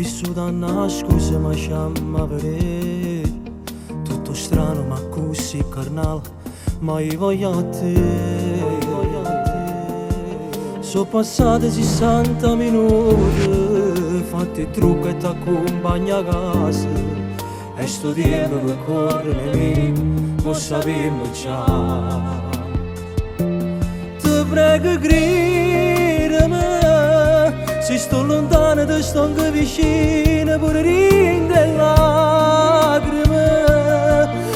vissuta una scusa ma sciamma per tutto strano ma così carnal, ma io voglio a te. Sono passati 60 minuti, fatti il trucco e ti accompagna a casa, e sto tempo per correre via, non sappiamo già. Ti prego gridami, se sto lontano ti sto anche vicino, pure rinde lacrime.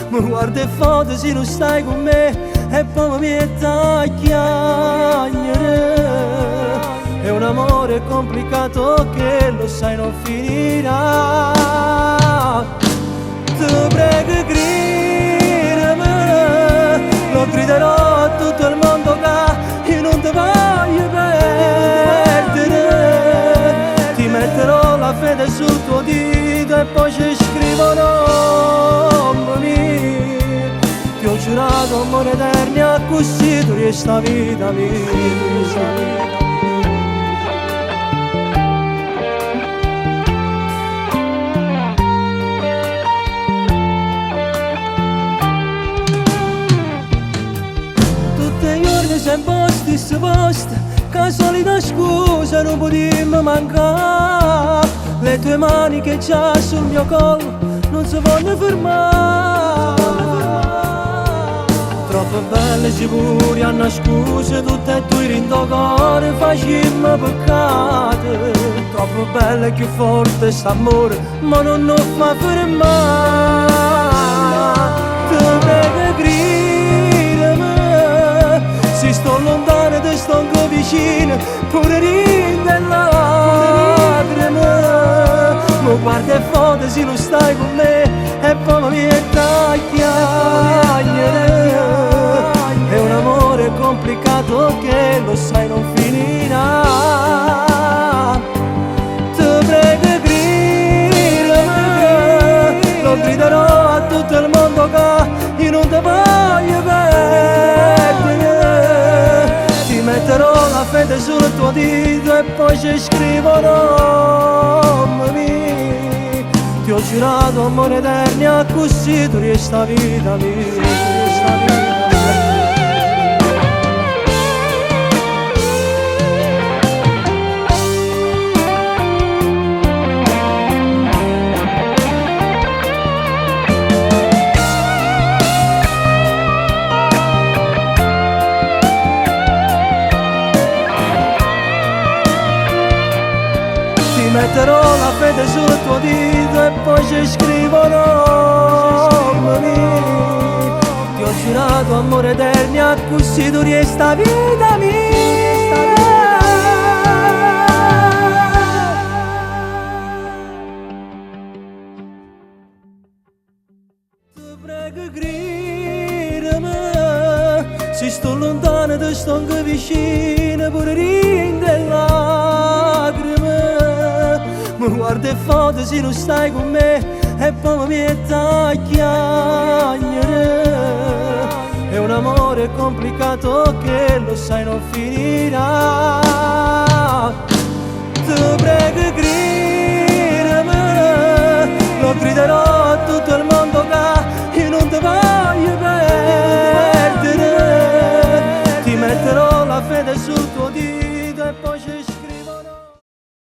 Mi guarda e foto se non stai con me, e poi mi metti a chiagnere. È un amore complicato che lo sai non finirà. Ti prego gridami, lo griderò a tutto il mondo che io non ti voglio perdere. Ti metterò la fede sul tuo dito e poi ci scrivo nome mio. Ti ho giurato amore eterno, così tu riesci a vita mia. Sempre stesso posto, che solita scusa non potremmo mancare. Le tue mani che c'ha sul mio collo non si vogliono fermare. Troppo belle sicuri hanno scuse, tutte e due rindo cuore facciamo peccato. Troppo belle che forte st'amore, ma non lo fa fermare. Ti prego gridami, se sto lontano ti sto anche vicino, pure rinde lacrime. Mi guarda e foto se non stai con me, e poi mi metti a chiagnere. È un amore complicato che lo sai non finirà. Ti prego gridami, lo griderò a tutto il mondo che io non ti voglio perdere. Metterò la fede sul tuo dito e poi ci scrivo nome mio. Ti ho giurato amore eterno, così tu riesci a vita mia. Metterò la fede sul tuo dito e poi ci scrivo nome mio. Ti ho giurato amore eterno, così tu riesci a vita mia. Ti prego gridami, se sto lontano ti sto anche vicino, pure rinde lacrime. Mi guarda e foto se non stai con me, e poi mi metti a chiagnere. È un amore complicato che lo sai non finirà. Ti prego gridami, lo griderò